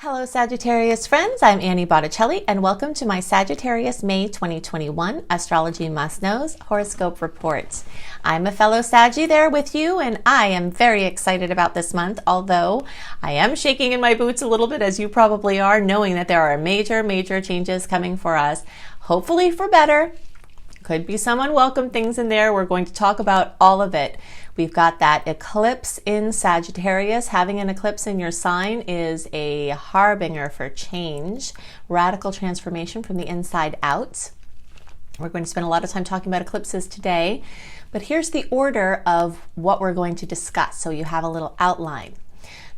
Hello Sagittarius friends, I'm Annie Botticelli and welcome to my Sagittarius May 2021 Astrology Must Knows Horoscope Report. I'm a fellow Saggy there with you and I am very excited about this month, although I am shaking in my boots a little bit, as you probably are, knowing that there are major changes coming for us, hopefully for better. Could be some unwelcome things in there. We're going to talk about all of it. We've got that eclipse in Sagittarius. Having an eclipse in your sign is a harbinger for change, radical transformation from the inside out. We're going to spend a lot of time talking about eclipses today, but here's the order of what we're going to discuss so you have a little outline.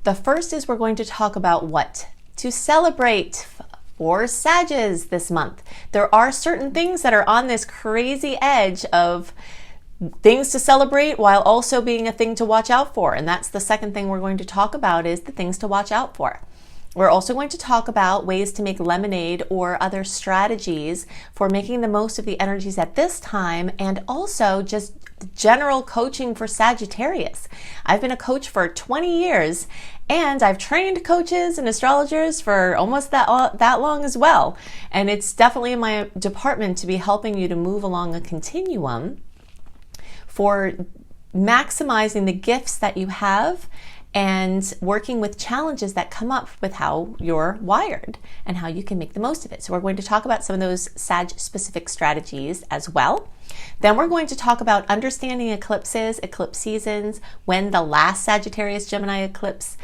The first is we're going to talk about what to celebrate for Sages this month. There are certain things that are on this crazy edge of things to celebrate while also being a thing to watch out for. And that's the second thing we're going to talk about, is the things to watch out for. We're also going to talk about ways to make lemonade or other strategies for making the most of the energies at this time, and also just general coaching for Sagittarius. I've been a coach for 20 years and I've trained coaches and astrologers for almost that long as well. And it's definitely in my department to be helping you to move along a continuum for maximizing the gifts that you have and working with challenges that come up with how you're wired and how you can make the most of it. So we're going to talk about some of those Sag-specific strategies as well. Then we're going to talk about understanding eclipses, eclipse seasons, when the last Sagittarius Gemini eclipse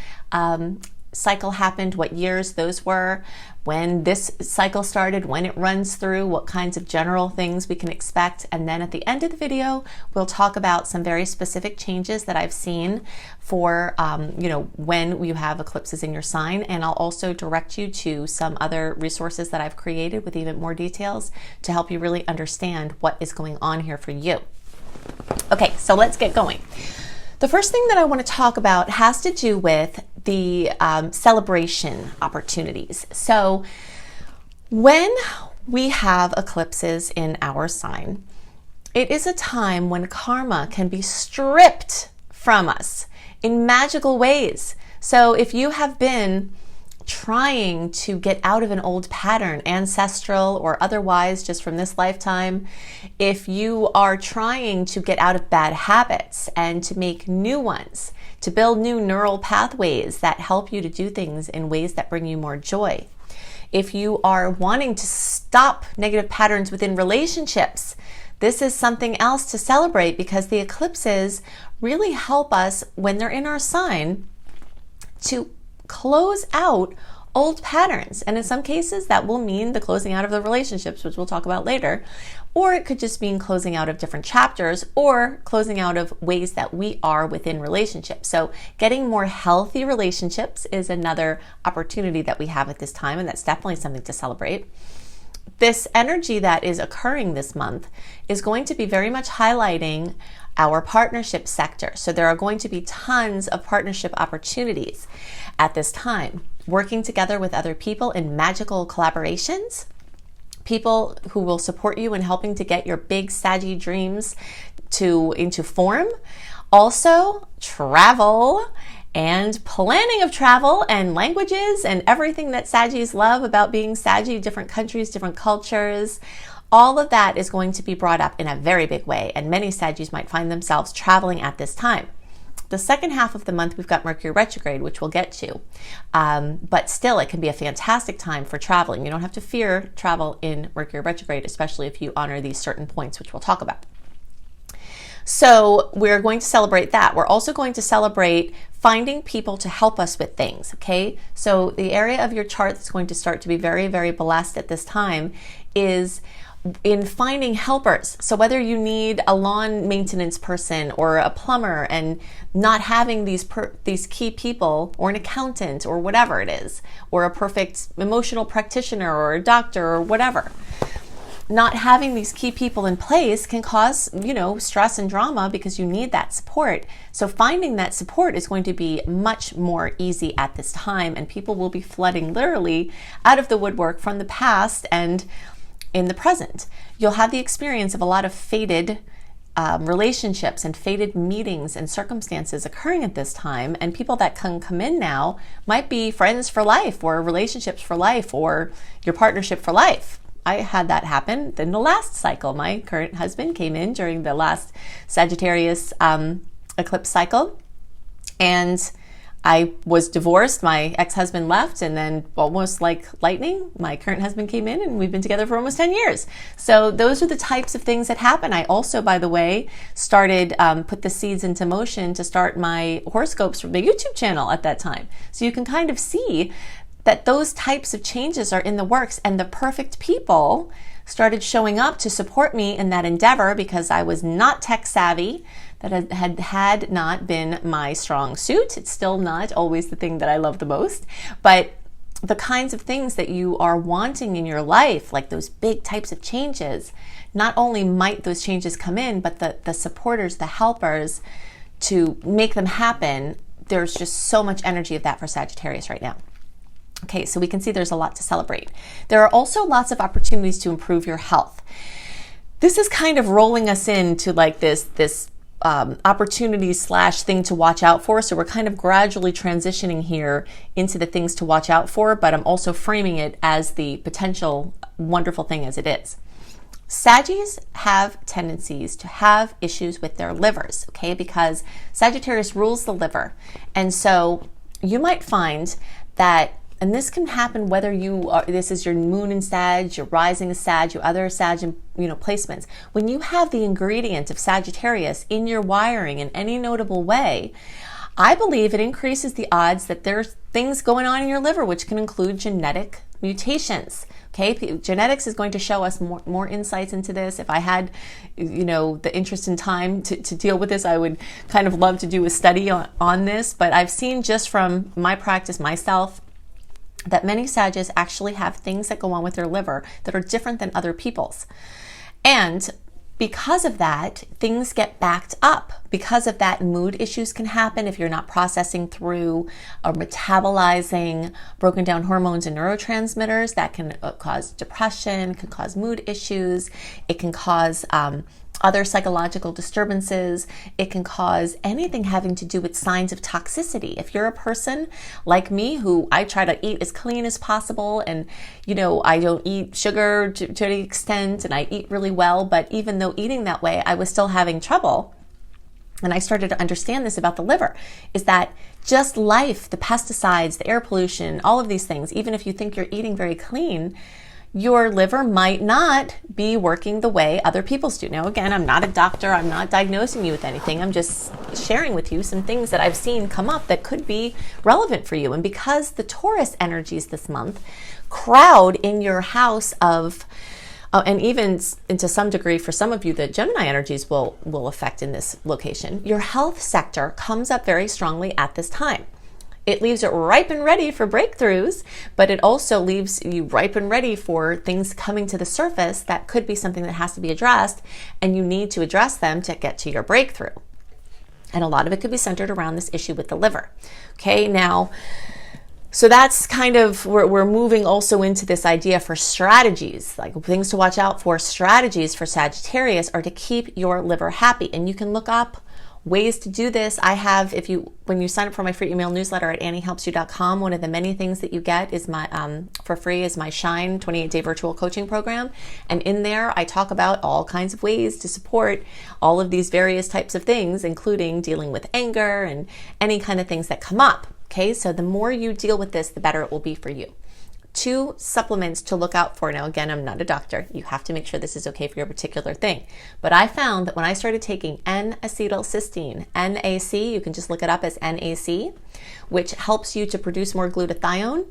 cycle happened, what years those were, when this cycle started, when it runs through, what kinds of general things we can expect. And then at the end of the video, we'll talk about some very specific changes that I've seen for, when you have eclipses in your sign. And I'll also direct you to some other resources that I've created with even more details to help you really understand what is going on here for you. Okay, so let's get going. The first thing that I want to talk about has to do with the celebration opportunities. So when we have eclipses in our sign, it is a time when karma can be stripped from us in magical ways. So if you have been trying to get out of an old pattern, ancestral or otherwise, just from this lifetime, if you are trying to get out of bad habits and to make new ones, to build new neural pathways that help you to do things in ways that bring you more joy, if you are wanting to stop negative patterns within relationships, this is something else to celebrate, because the eclipses really help us when they're in our sign to close out old patterns. And in some cases that will mean the closing out of the relationships, which we'll talk about later, or it could just mean closing out of different chapters or closing out of ways that we are within relationships. So getting more healthy relationships is another opportunity that we have at this time, and that's definitely something to celebrate. This energy that is occurring this month is going to be very much highlighting our partnership sector. So there are going to be tons of partnership opportunities at this time, working together with other people in magical collaborations, people who will support you in helping to get your big Saggy dreams into form. Also, travel and planning of travel and languages and everything that Saggies love about being Saggy, different countries, different cultures. All of that is going to be brought up in a very big way, and many Saggies might find themselves traveling at this time. The second half of the month, we've got Mercury Retrograde, which we'll get to. But still, it can be a fantastic time for traveling. You don't have to fear travel in Mercury Retrograde, especially if you honor these certain points, which we'll talk about. So we're going to celebrate that. We're also going to celebrate finding people to help us with things, okay? So the area of your chart that's going to start to be very blessed at this time is in finding helpers. So whether you need a lawn maintenance person or a plumber and not having these key people, or an accountant or whatever it is, or a perfect emotional practitioner or a doctor or whatever, not having these key people in place can cause, stress and drama because you need that support. So finding that support is going to be much more easy at this time, and people will be flooding literally out of the woodwork from the past and in the present. You'll have the experience of a lot of fated relationships and fated meetings and circumstances occurring at this time, and people that can come in now might be friends for life or relationships for life or your partnership for life. I had that happen in the last cycle. My current husband came in during the last Sagittarius eclipse cycle, and I was divorced. My ex-husband left, and then almost like lightning, my current husband came in, and we've been together for almost 10 years. So those are the types of things that happen. I also, by the way, started, put the seeds into motion to start my horoscopes from the YouTube channel at that time. So you can kind of see that those types of changes are in the works, and the perfect people started showing up to support me in that endeavor because I was not tech savvy. That had not been my strong suit. It's still not always the thing that I love the most, but the kinds of things that you are wanting in your life, like those big types of changes, not only might those changes come in, but the supporters, the helpers to make them happen, there's just so much energy of that for Sagittarius right now. Okay, so we can see there's a lot to celebrate. There are also lots of opportunities to improve your health. This is kind of rolling us into like this opportunity / thing to watch out for. So we're kind of gradually transitioning here into the things to watch out for, but I'm also framing it as the potential wonderful thing as it is. Saggies have tendencies to have issues with their livers, okay, because Sagittarius rules the liver. And so you might find that, and this can happen whether you are, this is your moon in Sag, your rising is Sag, your other Sag, placements. When you have the ingredient of Sagittarius in your wiring in any notable way, I believe it increases the odds that there's things going on in your liver, which can include genetic mutations. Okay, genetics is going to show us more insights into this. If I had, the interest in time to deal with this, I would kind of love to do a study on this. But I've seen just from my practice myself that many Sagittarius actually have things that go on with their liver that are different than other people's. And because of that, things get backed up. Because of that, mood issues can happen if you're not processing through or metabolizing broken down hormones and neurotransmitters. That can cause depression, can cause mood issues. It can cause other psychological disturbances. It can cause anything having to do with signs of toxicity. If you're a person like me who I try to eat as clean as possible, and I don't eat sugar to any extent, and I eat really well, but even though eating that way, I was still having trouble. And I started to understand this about the liver, is that just life, the pesticides, the air pollution, all of these things, even if you think you're eating very clean, your liver might not be working the way other people's do. Now, again, I'm not a doctor. I'm not diagnosing you with anything. I'm just sharing with you some things that I've seen come up that could be relevant for you. And because the Taurus energies this month crowd in your house of, and even to some degree for some of you, the Gemini energies will affect in this location, your health sector comes up very strongly at this time. It leaves it ripe and ready for breakthroughs, but it also leaves you ripe and ready for things coming to the surface that could be something that has to be addressed, and you need to address them to get to your breakthrough. And a lot of it could be centered around this issue with the liver. Okay, now, so that's kind of, we're moving also into this idea for strategies, like things to watch out for. Strategies for Sagittarius are to keep your liver happy, and you can look up ways to do this. I have, when you sign up for my free email newsletter at anniehelpsyou.com, one of the many things that you get is for free is my Shine 28-day virtual coaching program. And in there, I talk about all kinds of ways to support all of these various types of things, including dealing with anger and any kind of things that come up. Okay, so the more you deal with this, the better it will be for you. 2 supplements to look out for. Now, again, I'm not a doctor. You have to make sure this is okay for your particular thing. But I found that when I started taking N-acetylcysteine, NAC, you can just look it up as NAC, which helps you to produce more glutathione,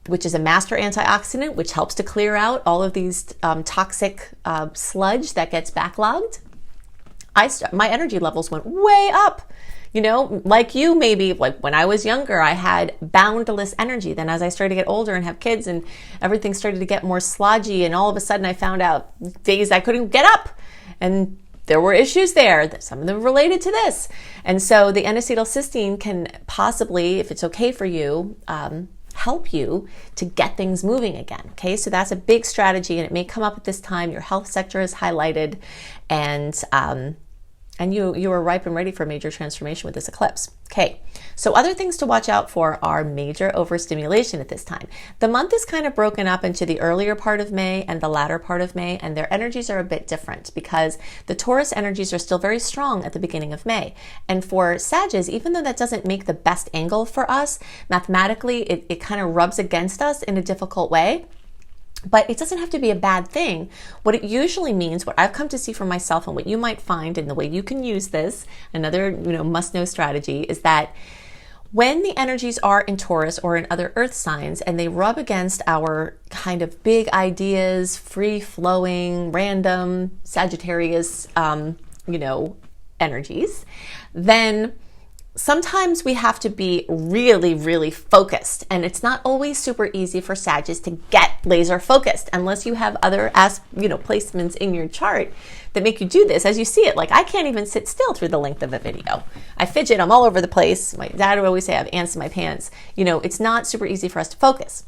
which is a master antioxidant, which helps to clear out all of these toxic sludge that gets backlogged. My energy levels went way up. Like you, maybe like when I was younger, I had boundless energy. Then as I started to get older and have kids and everything started to get more sludgy, and all of a sudden I found out days I couldn't get up, and there were issues there, some of them related to this. And so the N-acetylcysteine can possibly, if it's okay for you, help you to get things moving again. Okay, so that's a big strategy, and it may come up at this time. Your health sector is highlighted, and And you are ripe and ready for major transformation with this eclipse. Okay, so other things to watch out for are major overstimulation at this time. The month is kind of broken up into the earlier part of May and the latter part of May, and their energies are a bit different because the Taurus energies are still very strong at the beginning of May. And for Sagittarius, even though that doesn't make the best angle for us, mathematically, it kind of rubs against us in a difficult way. But it doesn't have to be a bad thing. What it usually means, what I've come to see for myself and what you might find and the way you can use this, another must-know strategy, is that when the energies are in Taurus or in other earth signs and they rub against our kind of big ideas, free-flowing, random Sagittarius, energies, then sometimes we have to be really, really focused, and it's not always super easy for Sagittarius to get laser focused unless you have other placements in your chart that make you do this as you see it. Like, I can't even sit still through the length of a video. I fidget, I'm all over the place. My dad would always say I have ants in my pants. It's not super easy for us to focus.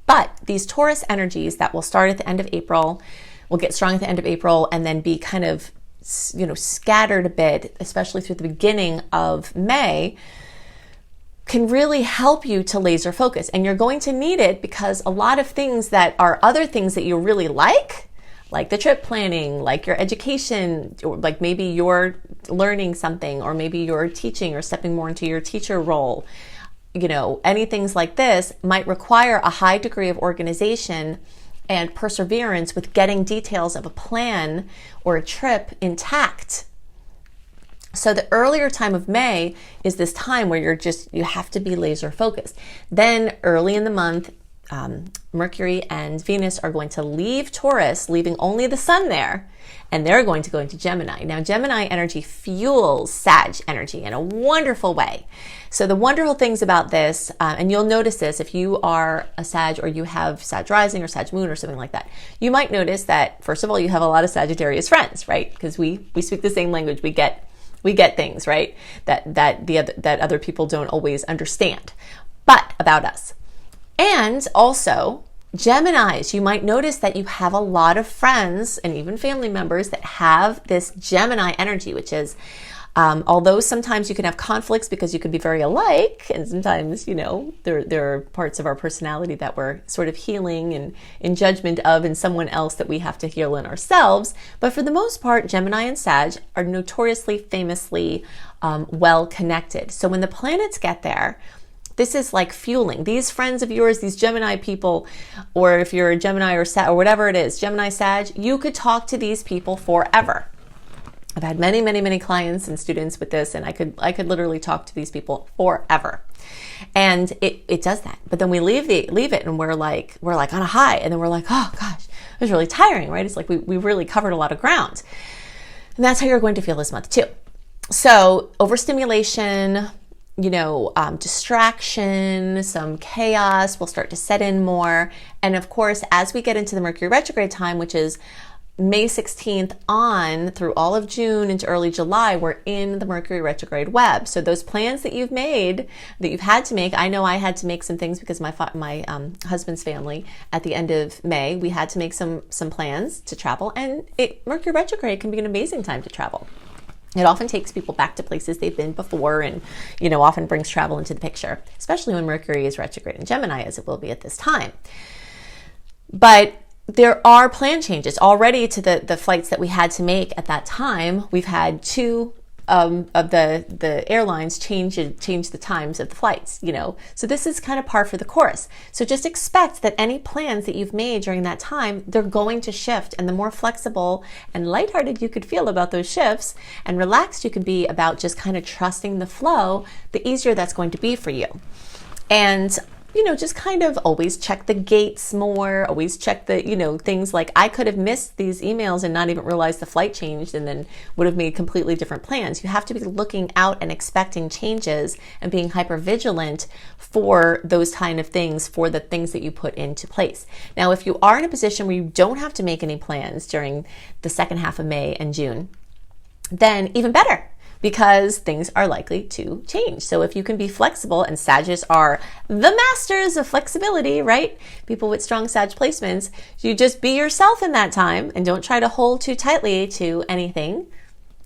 But these Taurus energies that will start at the end of April, will get strong at the end of April, and then be kind of scattered a bit, especially through the beginning of May, can really help you to laser focus. And you're going to need it because a lot of things that are other things that you really like the trip planning, like your education, or like maybe you're learning something, or maybe you're teaching or stepping more into your teacher role, any things like this might require a high degree of organization and perseverance with getting details of a plan or a trip intact. So the earlier time of May is this time where you have to be laser focused. Then early in the month, Mercury and Venus are going to leave Taurus, leaving only the sun there, and they're going to go into Gemini. Now, Gemini energy fuels Sag energy in a wonderful way. So the wonderful things about this, and you'll notice this if you are a Sag or you have Sag rising or Sag moon or something like that, you might notice that, first of all, you have a lot of Sagittarius friends, right? Because we speak the same language. We get things, right? That other people don't always understand, but about us. And also, Geminis, you might notice that you have a lot of friends and even family members that have this Gemini energy, which is, although sometimes you can have conflicts because you can be very alike, and sometimes, there are parts of our personality that we're sort of healing and in judgment of in someone else that we have to heal in ourselves. But for the most part, Gemini and Sag are notoriously, famously well connected. So when the planets get there, this is like fueling. These friends of yours, these Gemini people, or if you're a Gemini or Sag, or whatever it is, Gemini, Sag, you could talk to these people forever. I've had many, many, many clients and students with this, and I could literally talk to these people forever. And it does that. But then we leave it and we're like on a high, and then we're like, oh gosh, it was really tiring, right? It's like we really covered a lot of ground. And that's how you're going to feel this month too. So overstimulation, distraction, some chaos will start to set in more. And of course, as we get into the Mercury retrograde time, which is May 16th on through all of June into early July, we're in the Mercury retrograde web. So those plans that you've made, that you've had to make, I know I had to make some things because my husband's family at the end of May, we had to make some plans to travel, and Mercury retrograde can be an amazing time to travel. It often takes people back to places they've been before, and, often brings travel into the picture, especially when Mercury is retrograde in Gemini, as it will be at this time. But there are plan changes already to the flights that we had to make at that time. We've had two of the airlines change the times of the flights, So this is kind of par for the course. So just expect that any plans that you've made during that time, they're going to shift. And the more flexible and lighthearted you could feel about those shifts and relaxed you can be about just kind of trusting the flow, the easier that's going to be for you. And just kind of always check the gates more, always check the, things like I could have missed these emails and not even realized the flight changed and then would have made completely different plans. You have to be looking out and expecting changes and being hyper vigilant for those kind of things, for the things that you put into place. Now, if you are in a position where you don't have to make any plans during the second half of May and June, then even better, because things are likely to change. So if you can be flexible, and Sagittarius are the masters of flexibility, right? People with strong Sag placements, you just be yourself in that time and don't try to hold too tightly to anything.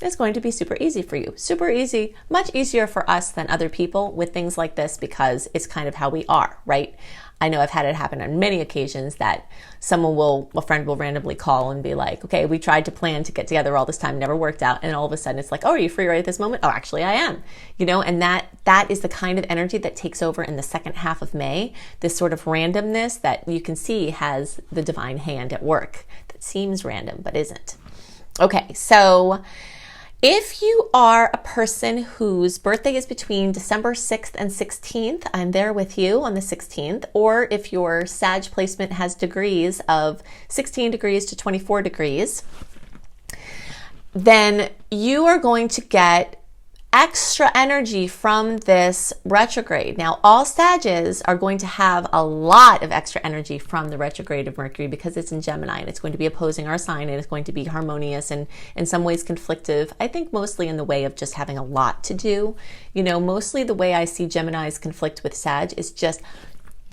is going to be super easy for you. Super easy, much easier for us than other people with things like this because it's kind of how we are, right? I know I've had it happen on many occasions that a friend will randomly call and be like, okay, we tried to plan to get together all this time, never worked out. And all of a sudden it's like, oh, are you free right at this moment? Oh, actually I am, and that is the kind of energy that takes over in the second half of May, this sort of randomness that you can see has the divine hand at work that seems random, but isn't. Okay, so if you are a person whose birthday is between December 6th and 16th, I'm there with you on the 16th. Or if your Sag placement has degrees of 16 degrees to 24 degrees, then you are going to get extra energy from this retrograde. Now, all Sages are going to have a lot of extra energy from the retrograde of Mercury because it's in Gemini and it's going to be opposing our sign and it's going to be harmonious and in some ways conflictive. I think mostly in the way of just having a lot to do. Mostly the way I see Gemini's conflict with Sag is just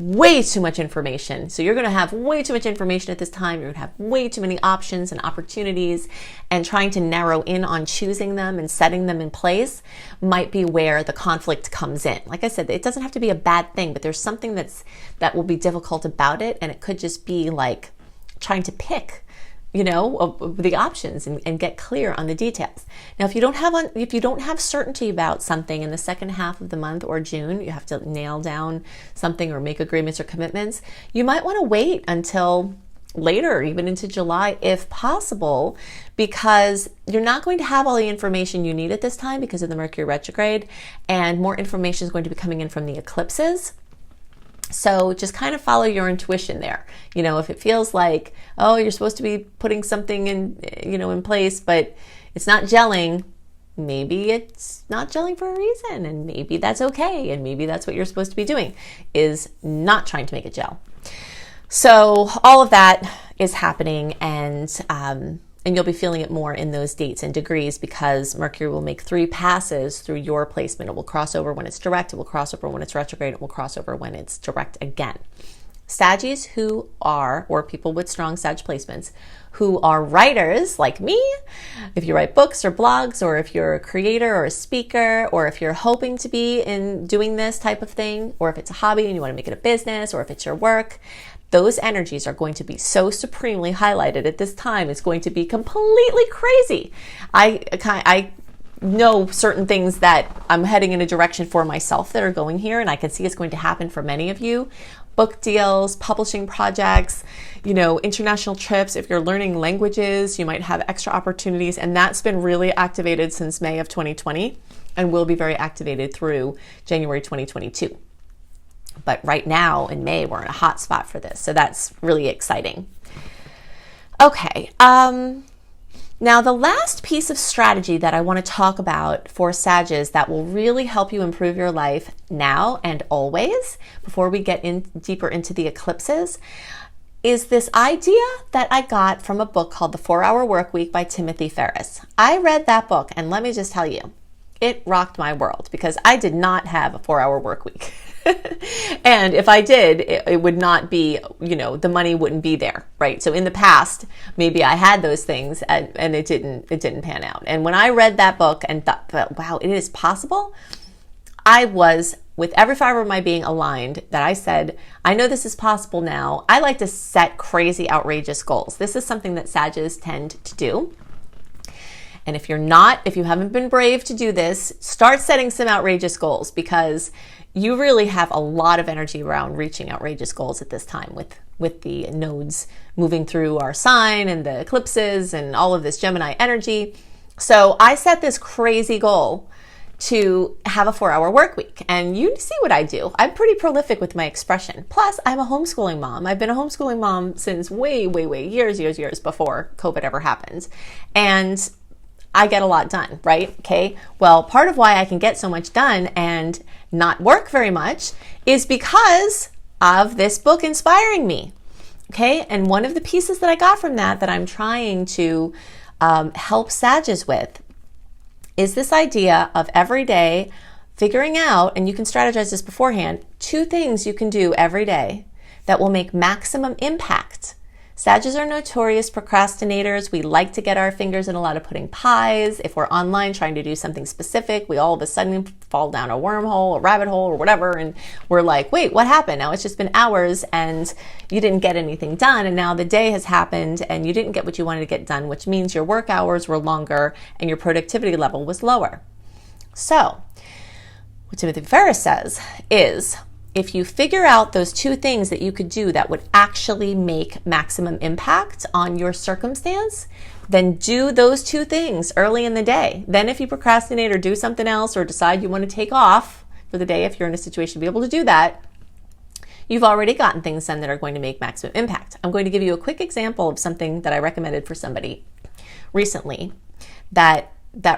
way too much information. So you're going to have way too much information at this time. You're going to have way too many options and opportunities, and trying to narrow in on choosing them and setting them in place might be where the conflict comes in. Like I said, it doesn't have to be a bad thing, but there's something that will be difficult about it, and it could just be like trying to pick the options and get clear on the details. Now, if you don't have certainty about something in the second half of the month or June, you have to nail down something or make agreements or commitments, you might want to wait until later, even into July, if possible, because you're not going to have all the information you need at this time because of the Mercury retrograde, and more information is going to be coming in from the eclipses. So just kind of follow your intuition there. If it feels like, oh, you're supposed to be putting something in place, but it's not gelling, maybe it's not gelling for a reason, and maybe that's okay. And maybe that's what you're supposed to be doing, is not trying to make it gel. So all of that is happening, and you'll be feeling it more in those dates and degrees because Mercury will make 3 passes through your placement. It will cross over when it's direct, it will cross over when it's retrograde, it will cross over when it's direct again. Saggies who are, or people with strong Sag placements, who are writers like me, if you write books or blogs, or if you're a creator or a speaker, or if you're hoping to be in doing this type of thing, or if it's a hobby and you want to make it a business, or if it's your work, those energies are going to be so supremely highlighted at this time. It's going to be completely crazy. I know certain things that I'm heading in a direction for myself that are going here, and I can see it's going to happen for many of you. Book deals, publishing projects, international trips. If you're learning languages, you might have extra opportunities, and that's been really activated since May of 2020 and will be very activated through January 2022. But right now in May, we're in a hot spot for this. So that's really exciting. Okay. Now, the last piece of strategy that I want to talk about for Sages that will really help you improve your life now and always, before we get in deeper into the eclipses, is this idea that I got from a book called The 4-Hour Workweek by Timothy Ferriss. I read that book, and let me just tell you, it rocked my world because I did not have a 4-hour work week. And if I did, it would not be, the money wouldn't be there, right? So in the past, maybe I had those things and it didn't pan out. And when I read that book and thought, wow, it is possible, I was, with every fiber of my being, aligned that I said, I know this is possible now. I like to set crazy, outrageous goals. This is something that Sages tend to do. And if you haven't been brave to do this, start setting some outrageous goals, because you really have a lot of energy around reaching outrageous goals at this time with the nodes moving through our sign and the eclipses and all of this Gemini energy. So I set this crazy goal to have a 4-hour work week. And you see what I do. I'm pretty prolific with my expression. Plus, I'm a homeschooling mom. I've been a homeschooling mom since way years before COVID ever happened. And I get a lot done, right? Okay. Well, part of why I can get so much done and not work very much is because of this book inspiring me. Okay. And one of the pieces that I got from that I'm trying to help Sages with is this idea of every day figuring out, and you can strategize this beforehand, 2 things you can do every day that will make maximum impact. Sagittarius are notorious procrastinators. We like to get our fingers in a lot of pudding pies. If we're online trying to do something specific, we all of a sudden fall down a wormhole, a rabbit hole, or whatever, and we're like, wait, what happened? Now it's just been hours and you didn't get anything done, and now the day has happened and you didn't get what you wanted to get done, which means your work hours were longer and your productivity level was lower. So, what Timothy Ferris says is, if you figure out those two things that you could do that would actually make maximum impact on your circumstance, then do those two things early in the day. Then if you procrastinate or do something else or decide you want to take off for the day, if you're in a situation to be able to do that, you've already gotten things done that are going to make maximum impact. I'm going to give you a quick example of something that I recommended for somebody recently that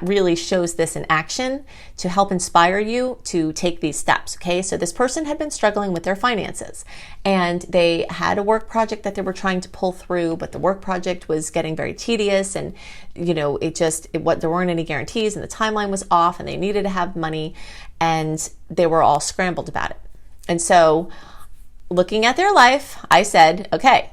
really shows this in action to help inspire you to take these steps. Okay, so this person had been struggling with their finances and they had a work project that they were trying to pull through, but the work project was getting very tedious and there weren't any guarantees and the timeline was off and they needed to have money and they were all scrambled about it. And so looking at their life, I said, okay,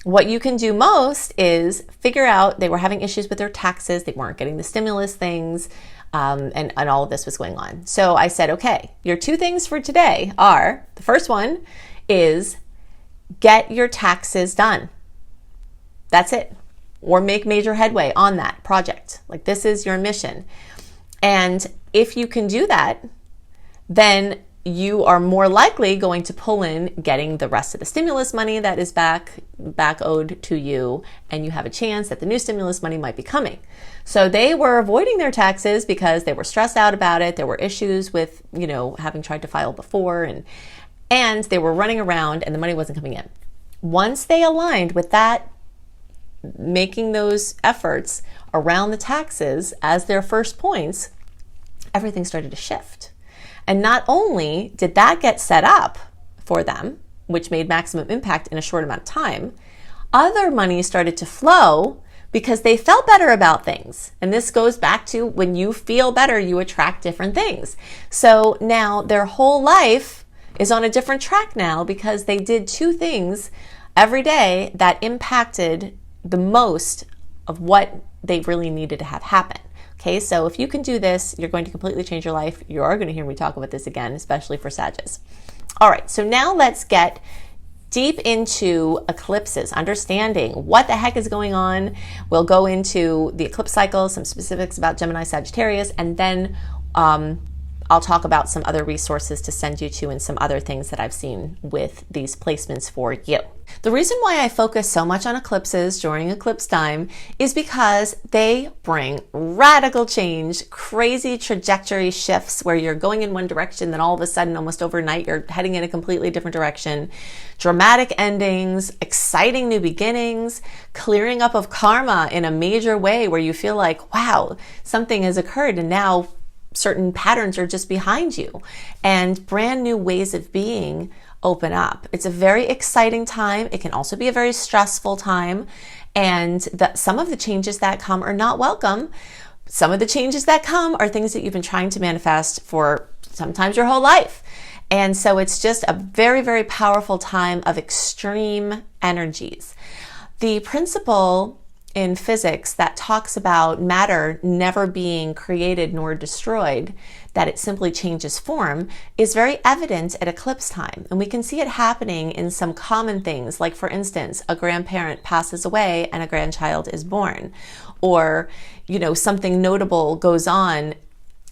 what you can do most is figure out, they were having issues with their taxes, they weren't getting the stimulus things, and all of this was going on. So I said, okay, your two things for today are, the first one is get your taxes done. That's it. Or make major headway on that project. Like, this is your mission. And if you can do that, then you are more likely going to pull in getting the rest of the stimulus money that is back owed to you, and you have a chance that the new stimulus money might be coming. So they were avoiding their taxes because they were stressed out about it. There were issues with, having tried to file before, and they were running around and the money wasn't coming in. Once they aligned with that, making those efforts around the taxes as their first points, everything started to shift. And not only did that get set up for them, which made maximum impact in a short amount of time, other money started to flow because they felt better about things. And this goes back to when you feel better, you attract different things. So now their whole life is on a different track now because they did two things every day that impacted the most of what they really needed to have happen. Okay, so if you can do this, you're going to completely change your life. You are going to hear me talk about this again, especially for Sagittarius. All right, so now let's get deep into eclipses, understanding what the heck is going on. We'll go into the eclipse cycle, some specifics about Gemini, Sagittarius, and then I'll talk about some other resources to send you to and some other things that I've seen with these placements for you. The reason why I focus so much on eclipses during eclipse time is because they bring radical change, crazy trajectory shifts where you're going in one direction, then all of a sudden, almost overnight, you're heading in a completely different direction, dramatic endings, exciting new beginnings, clearing up of karma in a major way where you feel like, wow, something has occurred and now certain patterns are just behind you, and brand new ways of being open up. It's a very exciting time. It can also be a very stressful time, and some of the changes that come are not welcome. Some of the changes that come are things that you've been trying to manifest for sometimes your whole life. And so it's just a very, very powerful time of extreme energies. The principle in physics that talks about matter never being created nor destroyed, that it simply changes form, is very evident at eclipse time. And we can see it happening in some common things, like, for instance, a grandparent passes away and a grandchild is born, or something notable goes on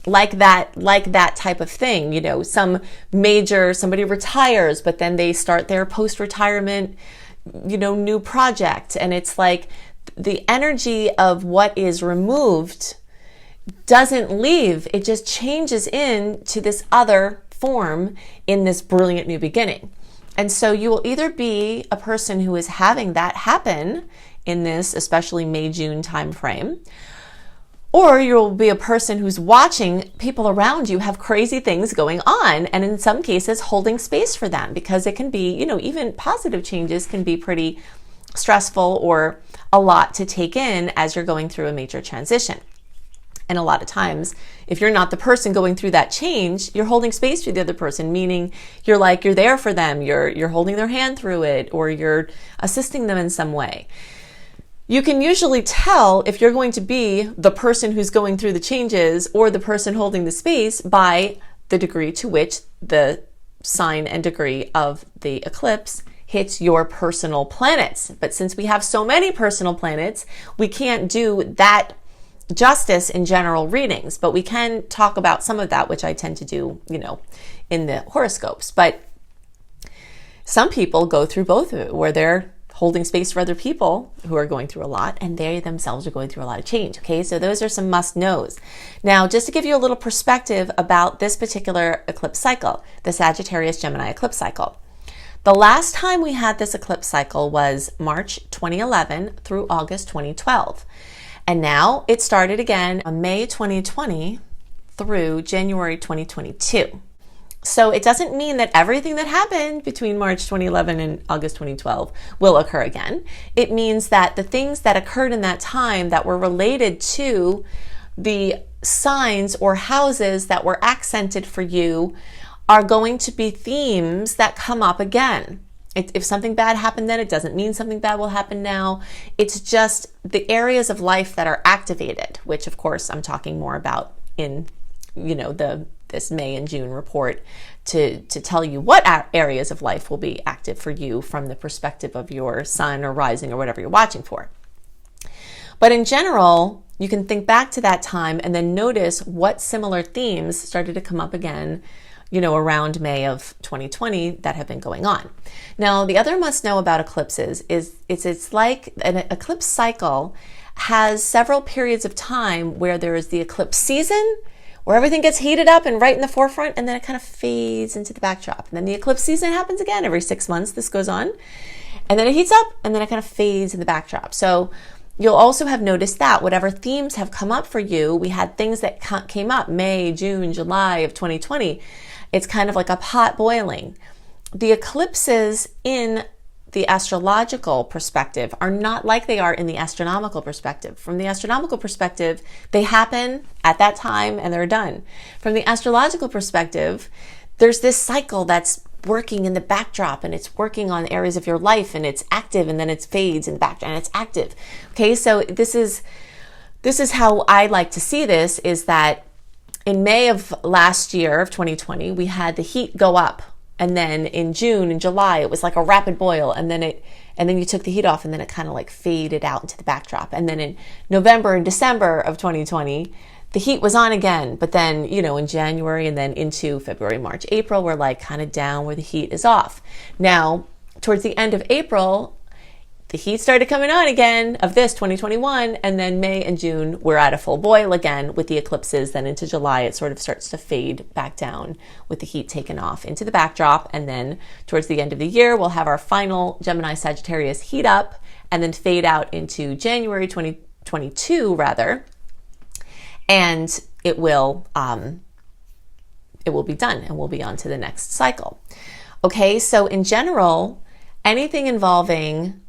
like that type of thing. Somebody retires, but then they start their post-retirement new project, and it's like the energy of what is removed doesn't leave. It just changes into this other form in this brilliant new beginning. And so you will either be a person who is having that happen in this, especially May, June time frame, or you'll be a person who's watching people around you have crazy things going on, and in some cases holding space for them, because it can be, even positive changes can be pretty stressful or a lot to take in as you're going through a major transition. And a lot of times, if you're not the person going through that change, you're holding space for the other person, meaning you're there for them, you're holding their hand through it, or you're assisting them in some way. You can usually tell if you're going to be the person who's going through the changes or the person holding the space by the degree to which the sign and degree of the eclipse hits your personal planets. But since we have so many personal planets, we can't do that justice in general readings, but we can talk about some of that, which I tend to do, in the horoscopes. But some people go through both of it, where they're holding space for other people who are going through a lot, and they themselves are going through a lot of change. Okay, so those are some must knows. Now, just to give you a little perspective about this particular eclipse cycle, the Sagittarius Gemini eclipse cycle. The last time we had this eclipse cycle was March 2011 through August 2012. And now it started again on May 2020 through January 2022. So it doesn't mean that everything that happened between March 2011 and August 2012 will occur again. It means that the things that occurred in that time that were related to the signs or houses that were accented for you are going to be themes that come up again. If something bad happened then, it doesn't mean something bad will happen now. It's just the areas of life that are activated, which of course I'm talking more about in, this May and June report to tell you what areas of life will be active for you from the perspective of your sun or rising or whatever you're watching for. But in general, you can think back to that time and then notice what similar themes started to come up again, around May of 2020 that have been going on. Now, the other must know about eclipses is it's like an eclipse cycle has several periods of time where there is the eclipse season, where everything gets heated up and right in the forefront, and then it kind of fades into the backdrop. And then the eclipse season happens again every 6 months. This goes on. And then it heats up, and then it kind of fades in the backdrop. So you'll also have noticed that whatever themes have come up for you, we had things that came up May, June, July of 2020. It's kind of like a pot boiling. The eclipses in the astrological perspective are not like they are in the astronomical perspective. From the astronomical perspective, they happen at that time and they're done. From the astrological perspective, there's this cycle that's working in the backdrop, and it's working on areas of your life, and it's active, and then it fades in the backdrop and it's active. Okay, so this is how I like to see this, is that in May of last year of 2020, we had the heat go up. And then in June and July, it was like a rapid boil. And then you took the heat off, and then it kind of like faded out into the backdrop. And then in November and December of 2020, the heat was on again. But then, in January and then into February, March, April, we're like kind of down where the heat is off. Now, towards the end of April, the heat started coming on again of this 2021, and then May and June we're at a full boil again with the eclipses. Then into July it sort of starts to fade back down with the heat taken off into the backdrop, and then towards the end of the year we'll have our final Gemini Sagittarius heat up and then fade out into January 2022 rather, and it will be done and we'll be on to the next cycle. Okay, so in general, anything involving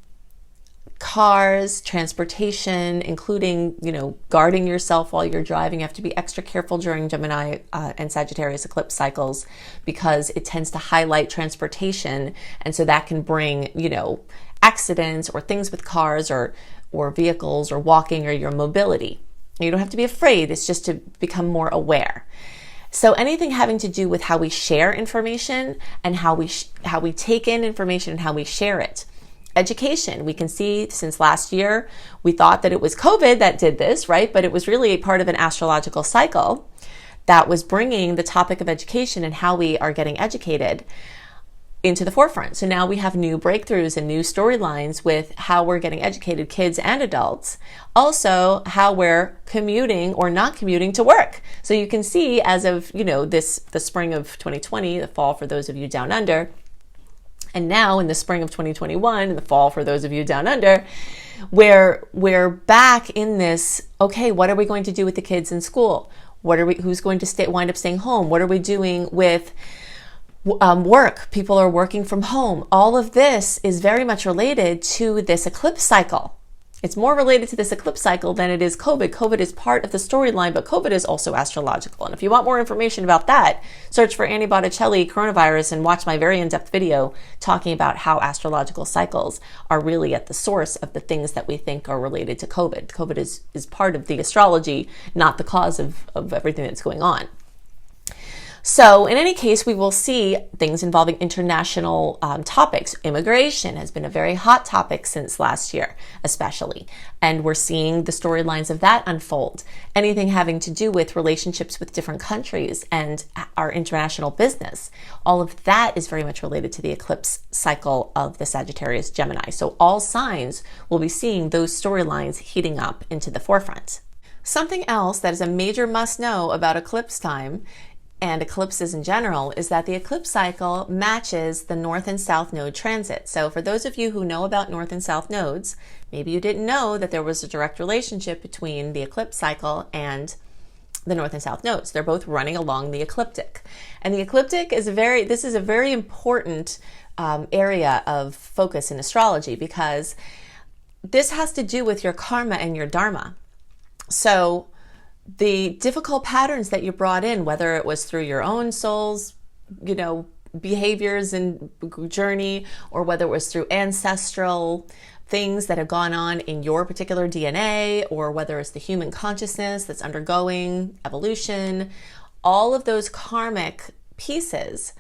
cars, transportation, including, guarding yourself while you're driving. You have to be extra careful during Gemini and Sagittarius eclipse cycles, because it tends to highlight transportation. And so that can bring, accidents or things with cars or vehicles or walking or your mobility. You don't have to be afraid. It's just to become more aware. So anything having to do with how we share information and how we take in information and how we share it. Education, we can see since last year, we thought that it was COVID that did this, right? But it was really a part of an astrological cycle that was bringing the topic of education and how we are getting educated into the forefront. So now we have new breakthroughs and new storylines with how we're getting educated, kids and adults. Also, how we're commuting or not commuting to work. So you can see as of, the spring of 2020, the fall for those of you down under, and now in the spring of 2021, in the fall for those of you down under, where we're back in this, okay, what are we going to do with the kids in school? Who's going to wind up staying home? What are we doing with work? People are working from home. All of this is very much related to this eclipse cycle. It's more related to this eclipse cycle than it is COVID. COVID is part of the storyline, but COVID is also astrological. And if you want more information about that, search for Annie Botticelli coronavirus and watch my very in-depth video talking about how astrological cycles are really at the source of the things that we think are related to COVID. COVID is part of the astrology, not the cause of everything that's going on. So in any case, we will see things involving international topics. Immigration has been a very hot topic since last year, especially. And we're seeing the storylines of that unfold. Anything having to do with relationships with different countries and our international business. All of that is very much related to the eclipse cycle of the Sagittarius Gemini. So all signs will be seeing those storylines heating up into the forefront. Something else that is a major must know about eclipse time and eclipses in general is that the eclipse cycle matches the North and South node transit. So for those of you who know about North and South nodes, maybe you didn't know that there was a direct relationship between the eclipse cycle and the North and South nodes. They're both running along the ecliptic. And the ecliptic is this is a very important area of focus in astrology, because this has to do with your karma and your dharma. So the difficult patterns that you brought in, whether it was through your own soul's, behaviors and journey, or whether it was through ancestral things that have gone on in your particular DNA, or whether it's the human consciousness that's undergoing evolution, all of those karmic pieces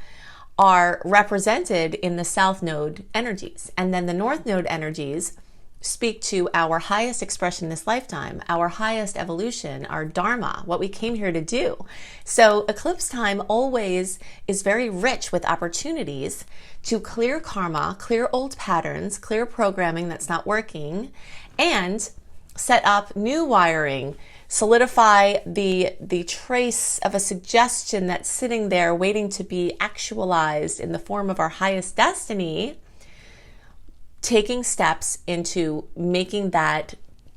are represented in the South Node energies. And then the North Node energies speak to our highest expression in this lifetime, our highest evolution, our dharma, what we came here to do. So eclipse time always is very rich with opportunities to clear karma, clear old patterns, clear programming that's not working, and set up new wiring, solidify the trace of a suggestion that's sitting there waiting to be actualized in the form of our highest destiny, taking steps into making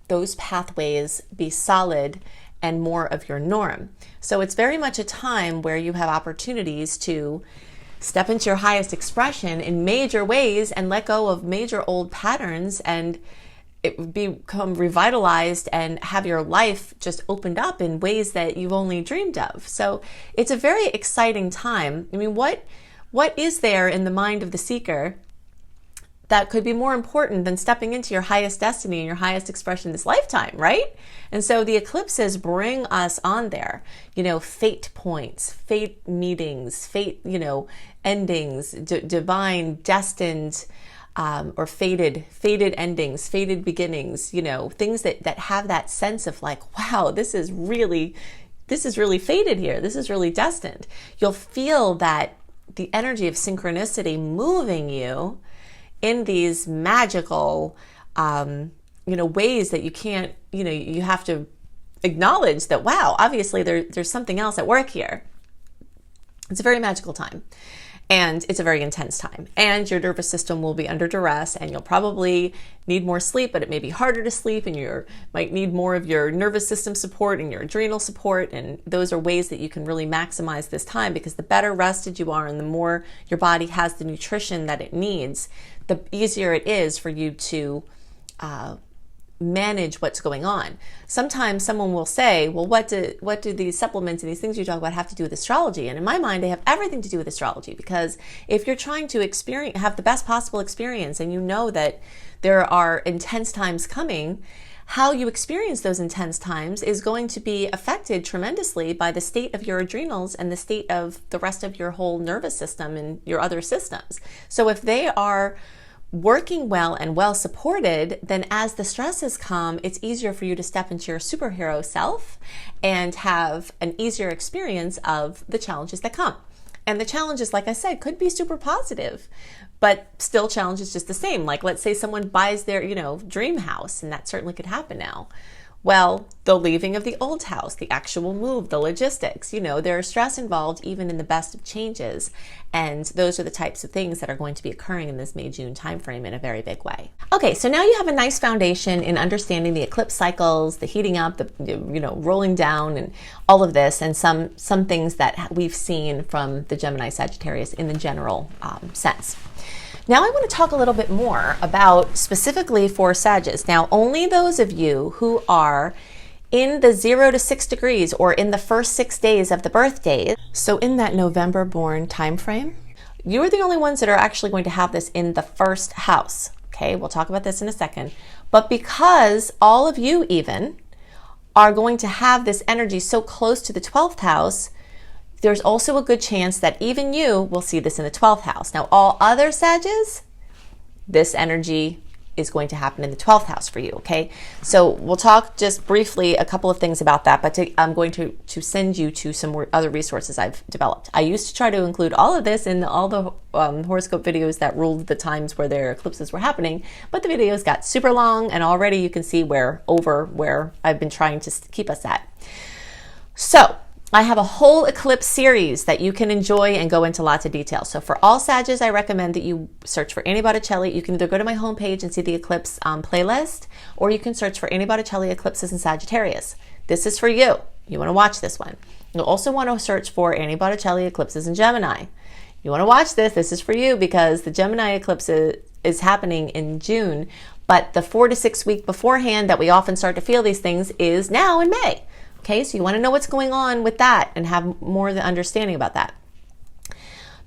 those pathways be solid and more of your norm. So it's very much a time where you have opportunities to step into your highest expression in major ways and let go of major old patterns and become revitalized and have your life just opened up in ways that you've only dreamed of. So it's a very exciting time. I mean, what is there in the mind of the seeker that could be more important than stepping into your highest destiny and your highest expression this lifetime, right? And so the eclipses bring us on there, fate points, fate meetings, fate, endings, divine, destined, or fated endings, fated beginnings, things that have that sense of like, wow, this is really fated here. This is really destined. You'll feel that the energy of synchronicity moving you in these magical, ways that you can't, you have to acknowledge that, wow, obviously there's something else at work here. It's a very magical time, and it's a very intense time, and your nervous system will be under duress, and you'll probably need more sleep, but it may be harder to sleep, and you might need more of your nervous system support and your adrenal support, and those are ways that you can really maximize this time, because the better rested you are and the more your body has the nutrition that it needs, the easier it is for you to manage what's going on. Sometimes someone will say, well, what do these supplements and these things you talk about have to do with astrology? And in my mind, they have everything to do with astrology, because if you're trying to have the best possible experience, and you know that there are intense times coming, how you experience those intense times is going to be affected tremendously by the state of your adrenals and the state of the rest of your whole nervous system and your other systems. So if they are working well and well supported, then as the stresses come, it's easier for you to step into your superhero self and have an easier experience of the challenges that come. And the challenges, like I said, could be super positive, but still challenges just the same. Like, let's say someone buys their, dream house, and that certainly could happen now. Well, the leaving of the old house, the actual move, the logistics, there's stress involved even in the best of changes. And those are the types of things that are going to be occurring in this May-June timeframe in a very big way. Okay, so now you have a nice foundation in understanding the eclipse cycles, the heating up, the rolling down, and all of this, and some things that we've seen from the Gemini Sagittarius in the general sense. Now I want to talk a little bit more about specifically for Sagittarius. Now, only those of you who are in the 0 to 6 degrees or in the first 6 days of the birthday, so in that November born time frame, you're the only ones that are actually going to have this in the first house. Okay, we'll talk about this in a second. But because all of you even are going to have this energy so close to the 12th house, there's also a good chance that even you will see this in the 12th house. Now, all other Sagittarius, this energy is going to happen in the 12th house for you, okay? So we'll talk just briefly a couple of things about that, but I'm going to send you to some other resources I've developed. I used to try to include all of this in all the horoscope videos that ruled the times where their eclipses were happening, but the videos got super long, and already you can see where I've been trying to keep us at. So I have a whole eclipse series that you can enjoy and go into lots of detail. So for all Sagittarius, I recommend that you search for Annie Botticelli. You can either go to my homepage and see the eclipse playlist, or you can search for Annie Botticelli Eclipses in Sagittarius. This is for you. You want to watch this one. You'll also want to search for Annie Botticelli Eclipses in Gemini. You want to watch this. This is for you because the Gemini eclipse is happening in June, but the 4 to 6 week beforehand that we often start to feel these things is now in May. Okay, so you want to know what's going on with that and have more of the understanding about that.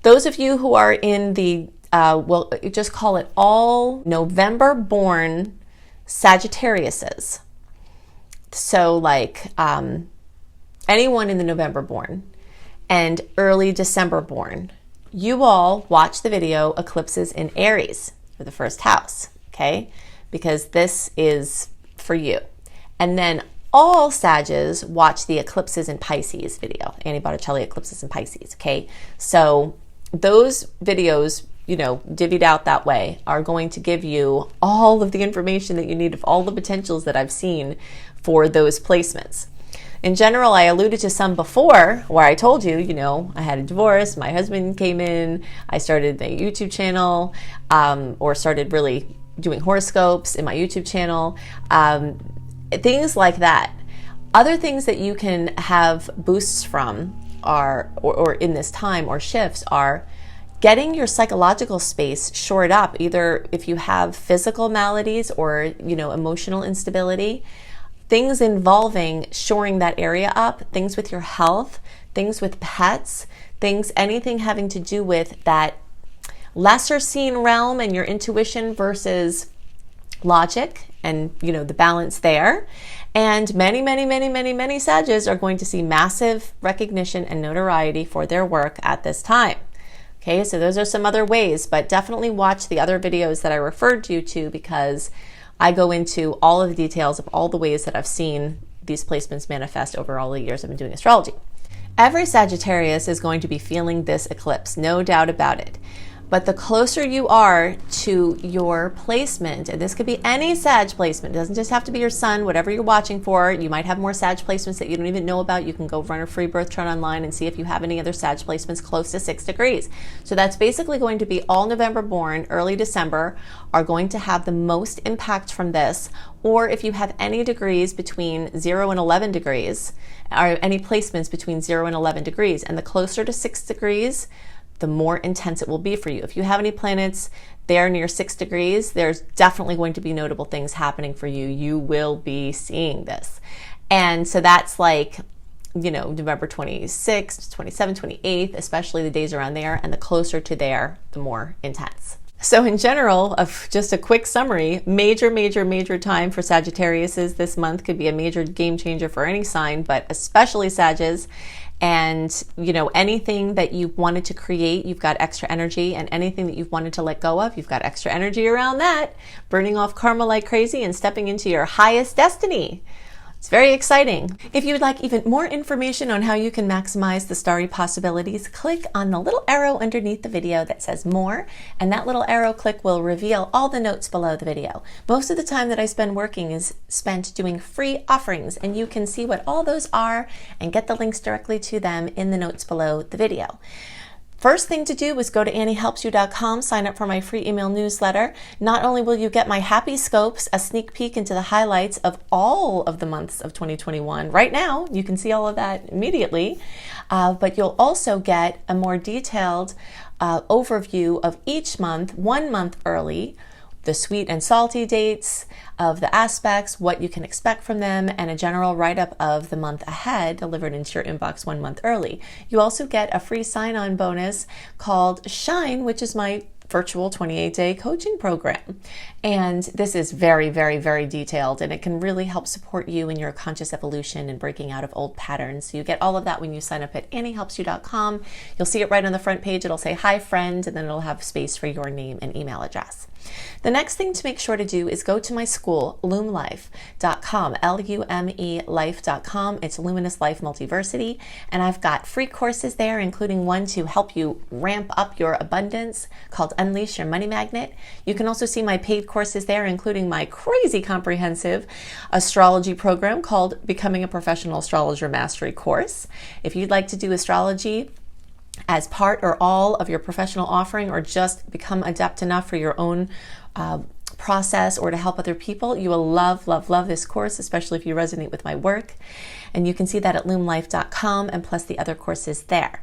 Those of you who are in the, we'll just call it all November born Sagittariuses. So like anyone in the November born and early December born, you all watch the video Eclipses in Aries for the first house, okay? Because this is for you. And then all Sagittarius watch the Eclipses in Pisces video, Annie Botticelli Eclipses in Pisces, okay? So those videos, you know, divvied out that way are going to give you all of the information that you need of all the potentials that I've seen for those placements. In general, I alluded to some before where I told you, you know, I had a divorce, my husband came in, I started a YouTube channel, or started really doing horoscopes in my YouTube channel, things like that. Other things that you can have boosts from are, or in this time or shifts are getting your psychological space shored up, either if you have physical maladies or, you know, emotional instability, things involving shoring that area up, things with your health, things with pets, things, anything having to do with that lesser seen realm and your intuition versus logic and, you know, the balance there. And many Sagittarius are going to see massive recognition and notoriety for their work at this time. Okay, so those are some other ways, but definitely watch the other videos that I referred you to because I go into all of the details of all the ways that I've seen these placements manifest over all the years I've been doing astrology. Every Sagittarius is going to be feeling this eclipse, no doubt about it. But the closer you are to your placement, and this could be any Sag placement, it doesn't just have to be your sun, whatever you're watching for. You might have more Sag placements that you don't even know about. You can go run a free birth chart online and see if you have any other Sag placements close to 6 degrees. So that's basically going to be all November born, early December are going to have the most impact from this. Or if you have any degrees between 0 and 11 degrees, or any placements between 0 and 11 degrees, and the closer to 6 degrees, the more intense it will be for you. If you have any planets there near 6 degrees, there's definitely going to be notable things happening for you. You will be seeing this. And so that's like, you know, November 26th, 27th, 28th, especially the days around there, and the closer to there, the more intense. So in general, just a quick summary, major time for Sagittarius this month. Could be a major game changer for any sign, but especially Sagittarius. And, you know, anything that you wanted to create, you've got extra energy, and anything that you've wanted to let go of, you've got extra energy around that, burning off karma like crazy and stepping into your highest destiny. It's very exciting. If you would like even more information on how you can maximize the starry possibilities, click on the little arrow underneath the video that says more, and that little arrow click will reveal all the notes below the video. Most of the time that I spend working is spent doing free offerings, and you can see what all those are and get the links directly to them in the notes below the video. First thing to do is go to anniehelpsyou.com, sign up for my free email newsletter. Not only will you get my happy scopes, a sneak peek into the highlights of all of the months of 2021. Right now, you can see all of that immediately, but you'll also get a more detailed overview of each month, 1 month early, the sweet and salty dates of the aspects, what you can expect from them, and a general write-up of the month ahead delivered into your inbox 1 month early. You also get a free sign-on bonus called Shine, which is my virtual 28-day coaching program. And this is very, very, very detailed, and it can really help support you in your conscious evolution and breaking out of old patterns. So you get all of that when you sign up at anniehelpsyou.com. You'll see it right on the front page. It'll say, "Hi, friend," and then it'll have space for your name and email address. The next thing to make sure to do is go to my school, lumelife.com, L-U-M-E life.com. It's Luminous Life Multiversity, and I've got free courses there, including one to help you ramp up your abundance called Unleash Your Money Magnet. You can also see my paid courses there, including my crazy comprehensive astrology program called Becoming a Professional Astrologer Mastery Course. If you'd like to do astrology as part or all of your professional offering, or just become adept enough for your own process or to help other people, you will love, love, love this course, especially if you resonate with my work. And you can see that at lumelife.com, and plus the other courses there.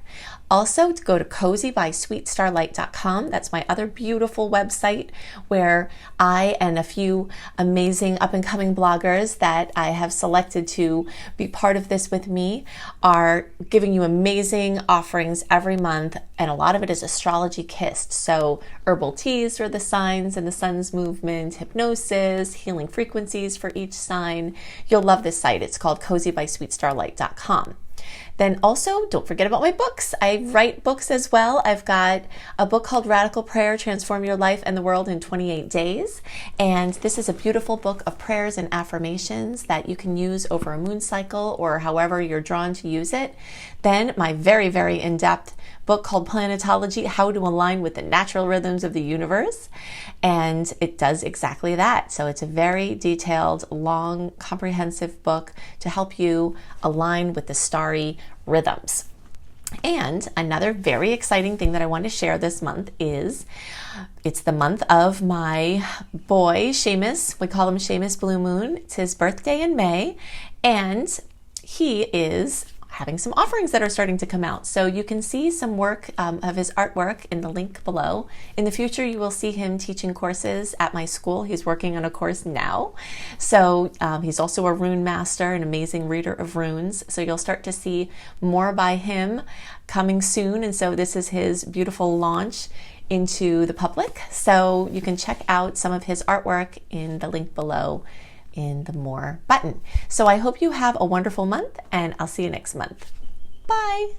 Also, go to cozybysweetstarlight.com. That's my other beautiful website where I and a few amazing up-and-coming bloggers that I have selected to be part of this with me are giving you amazing offerings every month, and a lot of it is astrology kissed. So herbal teas for the signs and the sun's movement, hypnosis, healing frequencies for each sign. You'll love this site. It's called cozybysweetstarlight.com. Then also, don't forget about my books. I write books as well. I've got a book called Radical Prayer, Transform Your Life and the World in 28 Days. And this is a beautiful book of prayers and affirmations that you can use over a moon cycle or however you're drawn to use it. Then my very, very in-depth book called Planetology, How to Align with the Natural Rhythms of the Universe. And it does exactly that. So it's a very detailed, long, comprehensive book to help you align with the starry rhythms. And another very exciting thing that I want to share this month is it's the month of my boy, Seamus. We call him Seamus Blue Moon. It's his birthday in May, and he is having some offerings that are starting to come out. So you can see some work of his artwork in the link below. In the future, you will see him teaching courses at my school. He's working on a course now. So he's also a rune master, an amazing reader of runes. So you'll start to see more by him coming soon. And so this is his beautiful launch into the public. So you can check out some of his artwork in the link below in the More button. So I hope you have a wonderful month, and I'll see you next month. Bye.